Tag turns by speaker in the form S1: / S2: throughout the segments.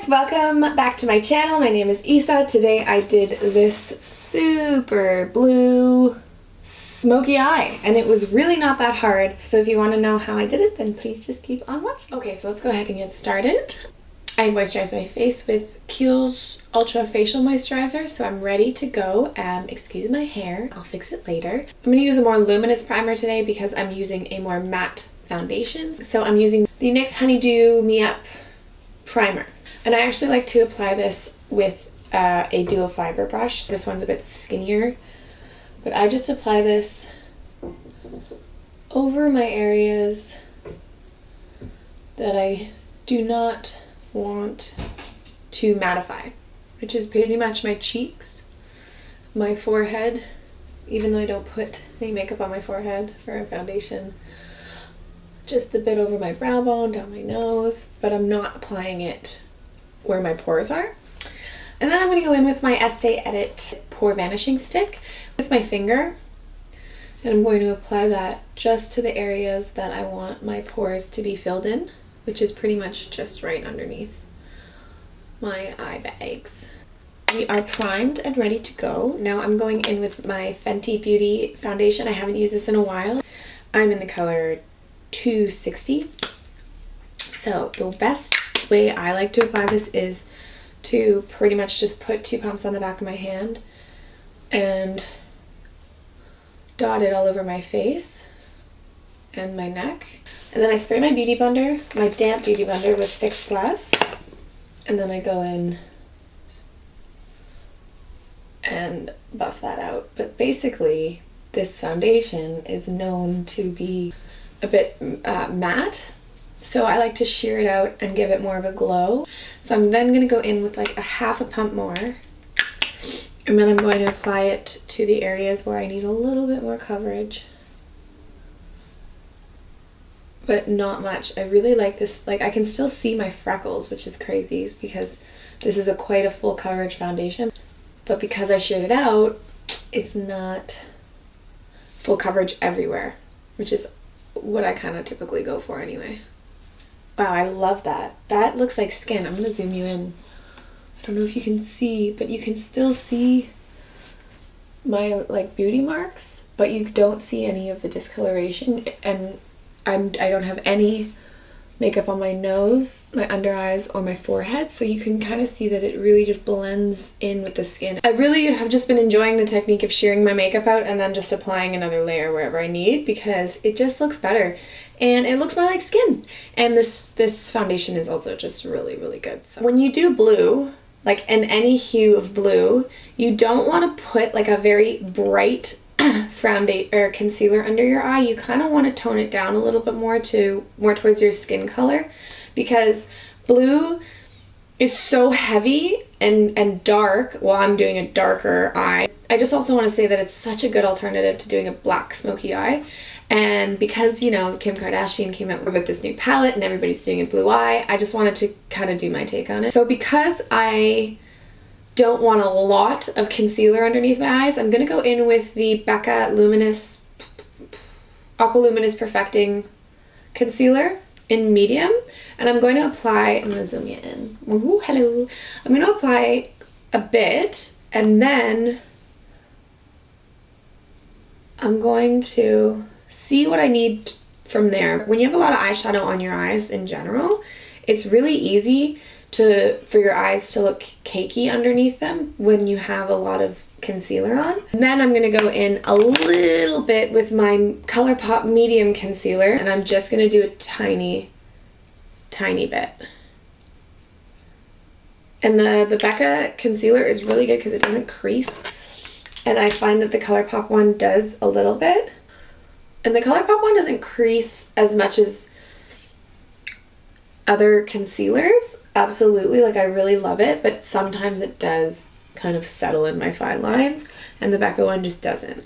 S1: guys, welcome back to my channel. My name is Isa. Today I did this super blue smoky eye and it was really not that hard. So if you want to know how I did it, then please just keep on watching. Okay, so let's go ahead and get started. I moisturized my face with Kiehl's Ultra Facial Moisturizer, so I'm ready to go. Excuse my hair, I'll fix it later. I'm going to use a more luminous primer today because I'm using a more matte foundation. So I'm using the NYX Honeydew Me Up primer. And I actually like to apply this with a dual fiber brush. This one's a bit skinnier, but I just apply this over my areas that I do not want to mattify, which is pretty much my cheeks, my forehead, even though I don't put any makeup on my forehead or a foundation, just a bit over my brow bone, down my nose, but I'm not applying it where my pores are. And then I'm going to go in with my Estee Edit Pore Vanishing Stick with my finger, and I'm going to apply that just to the areas that I want my pores to be filled in, which is pretty much just right underneath my eye bags. We are primed and ready to go. Now I'm going in with my Fenty Beauty foundation. I haven't used this in a while. I'm in the color 260. So the best way I like to apply this is to pretty much just put 2 pumps on the back of my hand and dot it all over my face and my neck. And then I spray my beauty blender, my damp beauty blender with fixed glass, and then I go in and buff that out. But basically this foundation is known to be a bit matte, so I like to sheer it out and give it more of a glow. So I'm then going to go in with like a half a pump more, and then I'm going to apply it to the areas where I need a little bit more coverage, but not much. I really like this. Like, I can still see my freckles, which is crazy because this is quite a full coverage foundation, but because I sheared it out, it's not full coverage everywhere, which is what I kind of typically go for anyway. Wow, I love that. That looks like skin. I'm going to zoom you in. I don't know if you can see, but you can still see my like beauty marks, but you don't see any of the discoloration, and I don't have any makeup on my nose, my under eyes, or my forehead, so you can kind of see that it really just blends in with the skin. I really have just been enjoying the technique of shearing my makeup out and then just applying another layer wherever I need, because it just looks better and it looks more like skin. And this foundation is also just really, really good. So when you do blue, like in any hue of blue, you don't want to put like a very bright foundation or concealer under your eye. You kind of want to tone it down a little bit more towards your skin color, because blue is so heavy and dark while I'm doing a darker eye. I just also want to say that it's such a good alternative to doing a black smoky eye. And because, you know, Kim Kardashian came out with this new palette and everybody's doing a blue eye, I just wanted to kind of do my take on it. So because I don't want a lot of concealer underneath my eyes, I'm going to go in with the Becca Luminous, Aqua Luminous Perfecting Concealer in medium, and I'm going to apply, I'm going to zoom you in, woohoo, hello, I'm going to apply a bit, and then I'm going to see what I need from there. When you have a lot of eyeshadow on your eyes in general, it's really easy for your eyes to look cakey underneath them when you have a lot of concealer on. And then I'm going to go in a little bit with my Colourpop medium concealer, and I'm just going to do a tiny bit. And the Becca concealer is really good because it doesn't crease, and I find that the Colourpop one does a little bit, and the Colourpop one doesn't crease as much as other concealers. Absolutely, like I really love it, but sometimes it does kind of settle in my fine lines, and the Becca one just doesn't.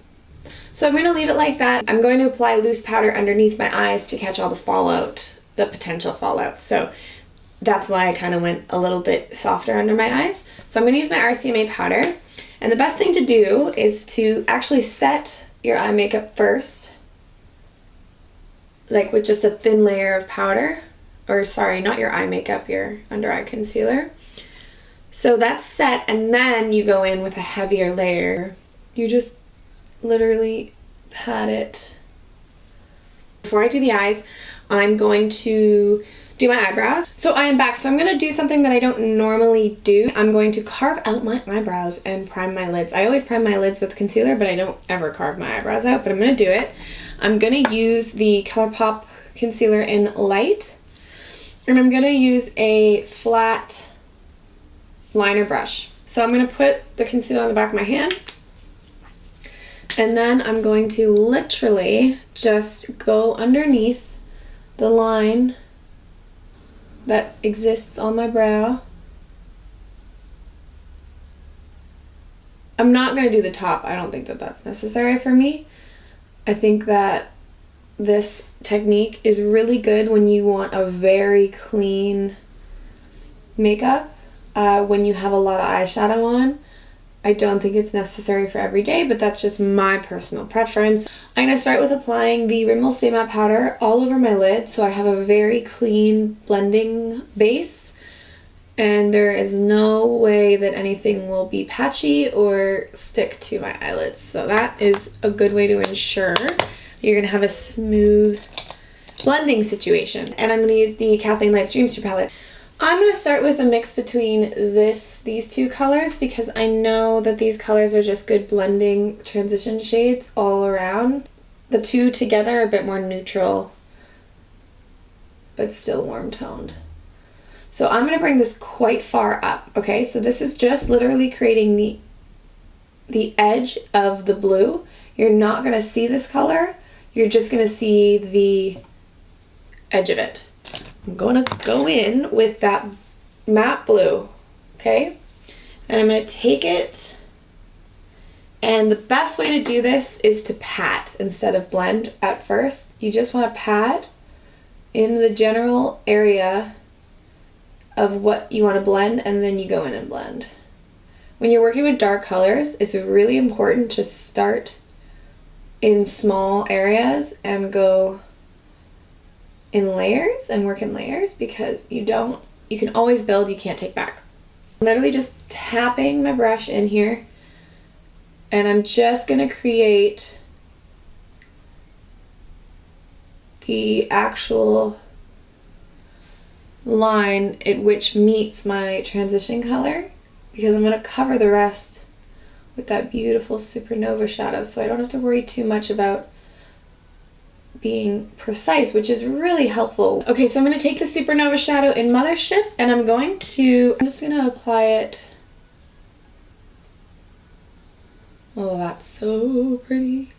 S1: So I'm going to leave it like that. I'm going to apply loose powder underneath my eyes to catch all the fallout, the potential fallout. So that's why I kind of went a little bit softer under my eyes. So I'm going to use my RCMA powder, and the best thing to do is to actually set your eye makeup first, like with just a thin layer of powder or sorry, not your eye makeup, your under eye concealer. So that's set, and then you go in with a heavier layer. You just literally pat it. Before I do the eyes, I'm going to do my eyebrows. So I am back. So I'm going to do something that I don't normally do. I'm going to carve out my eyebrows and prime my lids. I always prime my lids with concealer, but I don't ever carve my eyebrows out, but I'm going to do it. I'm going to use the Colourpop concealer in Light, and I'm going to use a flat liner brush. So I'm going to put the concealer on the back of my hand, and then I'm going to literally just go underneath the line that exists on my brow. I'm not going to do the top. I don't think that that's necessary for me. I think that this technique is really good when you want a very clean makeup. When you have a lot of eyeshadow on. I don't think it's necessary for every day, but that's just my personal preference. I'm going to start with applying the Rimmell Stay Matte Powder all over my lid, so I have a very clean blending base, and there is no way that anything will be patchy or stick to my eyelids. So that is a good way to ensure you're going to have a smooth blending situation. And I'm going to use the Kathleen Lights Dreamster palette. I'm going to start with a mix between these two colors, because I know that these colors are just good blending transition shades all around. The two together are a bit more neutral, but still warm toned. So I'm going to bring this quite far up, okay? So this is just literally creating the edge of the blue. You're not going to see this color. You're just going to see the edge of it. I'm going to go in with that matte blue, okay? And I'm going to take it, and the best way to do this is to pat instead of blend at first. You just want to pat in the general area of what you want to blend, and then you go in and blend. When you're working with dark colors, it's really important to start in small areas and go in layers and work in layers, because you can always build, you can't take back. I'm literally just tapping my brush in here, and I'm just gonna create the actual line which meets my transition color, because I'm gonna cover the rest with that beautiful Supernova shadow, so I don't have to worry too much about being precise, which is really helpful. Okay, so I'm going to take the Supernova shadow in Mothership, and I'm just going to apply it. Oh, that's so pretty.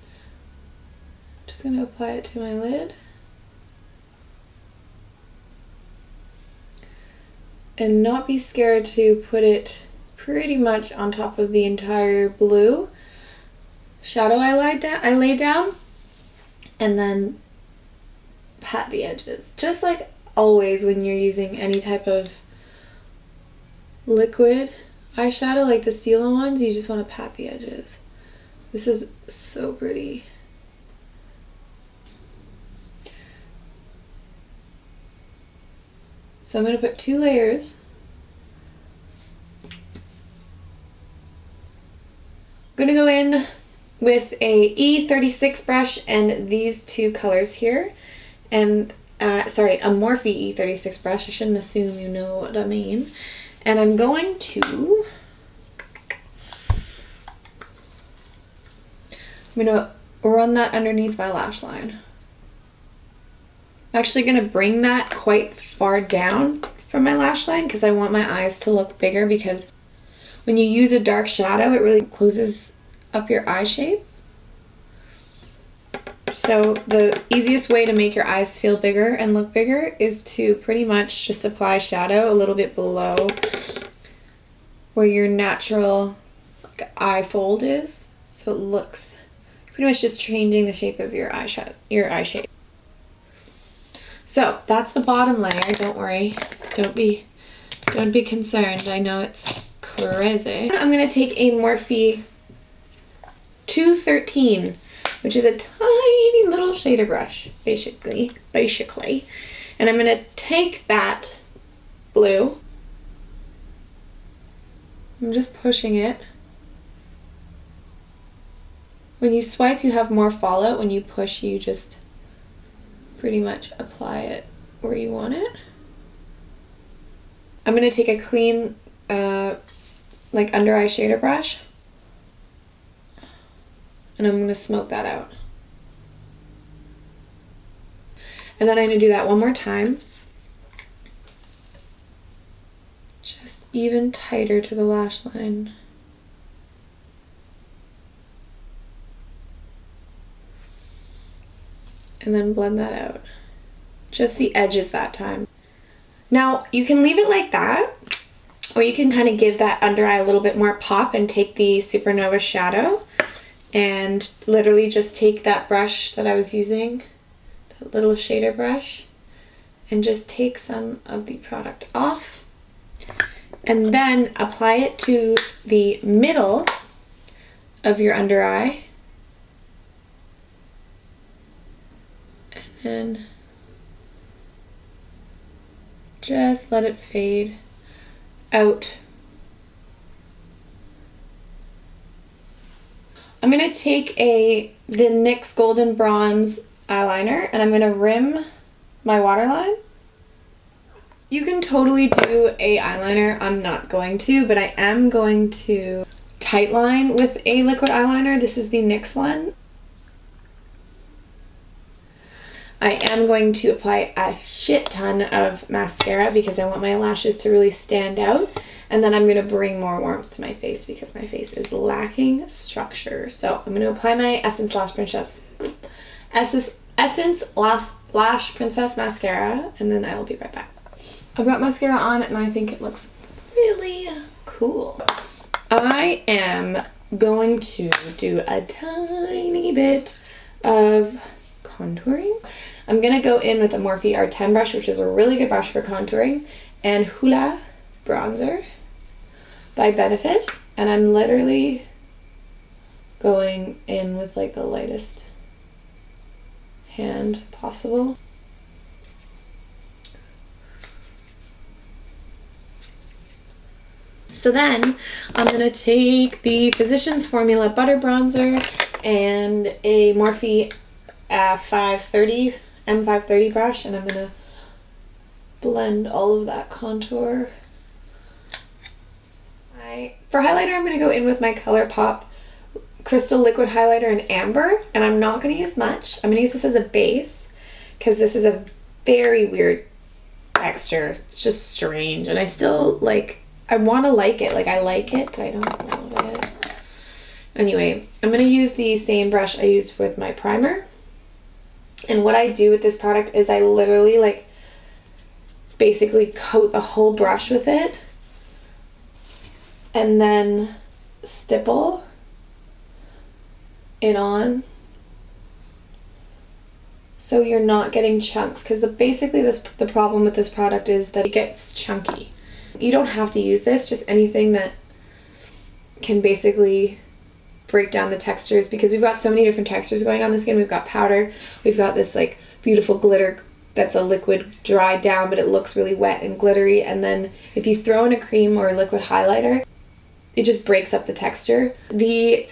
S1: Just going to apply it to my lid. And not be scared to put it pretty much on top of the entire blue shadow I laid down. And then pat the edges. Just like always when you're using any type of liquid eyeshadow, like the Stila ones, you just want to pat the edges. This is so pretty. So I'm going to put 2 layers. I'm going to go in with a E36 brush and these 2 colors here, and a Morphe E36 brush. I shouldn't assume you know what I mean. And I'm going to run that underneath my lash line. I'm actually going to bring that quite far down from my lash line because I want my eyes to look bigger, because when you use a dark shadow, it really closes up your eye shape. So the easiest way to make your eyes feel bigger and look bigger is to pretty much just apply shadow a little bit below where your natural eye fold is. So it looks pretty much just changing the shape of your eye shape. So that's the bottom layer. Don't worry. Don't be concerned. I know it's crazy. I'm going to take a Morphe 213, which is a tiny little shader brush, basically. And I'm going to take that blue. I'm just pushing it. When you swipe, you have more fallout. When you push, you just pretty much apply it where you want it. I'm going to take a clean, like under eye shader brush, and I'm going to smoke that out. And then I'm going to do that one more time. Just even tighter to the lash line. And then blend that out. Just the edges that time. Now, you can leave it like that, or you can kind of give that under eye a little bit more pop and take the Supernova shadow and literally just take that brush that I was using, that little shader brush, and just take some of the product off and then apply it to the middle of your under eye. And just let it fade out. I'm going to take the NYX Golden Bronze eyeliner and I'm going to rim my waterline. You can totally do a eyeliner. I'm not going to, but I am going to tightline with a liquid eyeliner. This is the NYX one. I am going to apply a shit ton of mascara because I want my lashes to really stand out. And then I'm going to bring more warmth to my face because my face is lacking structure. So I'm going to apply my Essence Lash Princess mascara, and then I will be right back. I've got mascara on and I think it looks really cool. I am going to do a tiny bit of contouring. I'm going to go in with a Morphe R10 brush, which is a really good brush for contouring, and Hoola bronzer by Benefit, and I'm literally going in with like the lightest hand possible. So then I'm going to take the Physicians Formula Butter Bronzer and a Morphe M530 brush, and I'm going to blend all of that contour. For highlighter, I'm going to go in with my Colourpop Crystal Liquid Highlighter in Amber, and I'm not going to use much. I'm going to use this as a base because this is a very weird texture. It's just strange, and I still I want to like it. Like, I like it, but I don't love it. Anyway, I'm going to use the same brush I used with my primer. And what I do with this product is I literally basically coat the whole brush with it and then stipple it on so you're not getting chunks, because basically the problem with this product is that it gets chunky. You don't have to use this, just anything that can basically break down the textures, because we've got so many different textures going on the skin. We've got powder, we've got this beautiful glitter that's a liquid dried down, but it looks really wet and glittery, and then if you throw in a cream or a liquid highlighter, it just breaks up the texture. The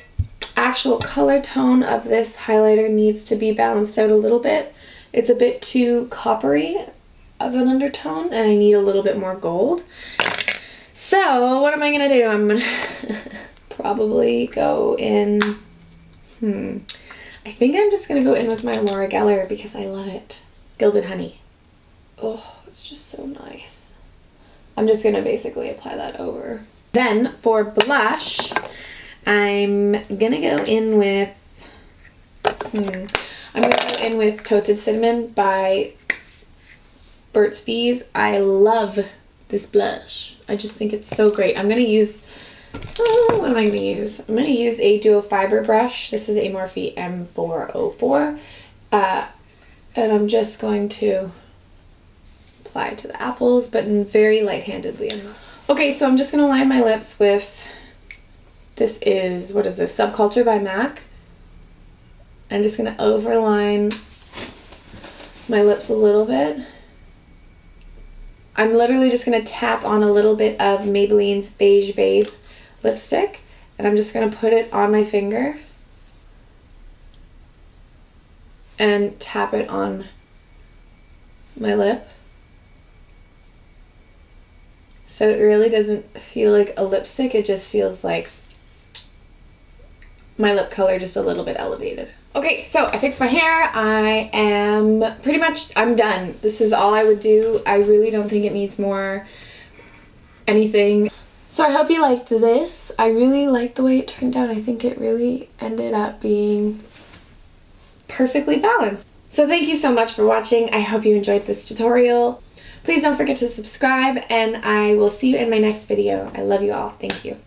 S1: actual color tone of this highlighter needs to be balanced out a little bit. It's a bit too coppery of an undertone, and I need a little bit more gold. So what am I gonna do? I'm gonna probably go in, I think I'm just gonna go in with my Laura Geller because I love it. Gilded Honey. Oh, it's just so nice. I'm just gonna basically apply that over. Then for blush, I'm gonna go in with, Toasted Cinnamon by Burts Bees. I love this blush. I just think it's so great. I'm gonna use, what am I gonna use? I'm gonna use a duo fiber brush. This is a Morphe M404. And I'm just going to apply it to the apples, but very light-handedly. Okay, so I'm just gonna line my lips with, this is, what is this? Subculture by MAC. I'm just gonna overline my lips a little bit I'm literally just going to tap on a little bit of Maybelline's Beige Babe lipstick, and I'm just going to put it on my finger and tap it on my lip. So it really doesn't feel like a lipstick, it just feels like my lip color just a little bit elevated. Okay, so I fixed my hair. I'm done. This is all I would do. I really don't think it needs more anything. So I hope you liked this. I really liked the way it turned out. I think it really ended up being perfectly balanced. So thank you so much for watching. I hope you enjoyed this tutorial. Please don't forget to subscribe, and I will see you in my next video. I love you all. Thank you.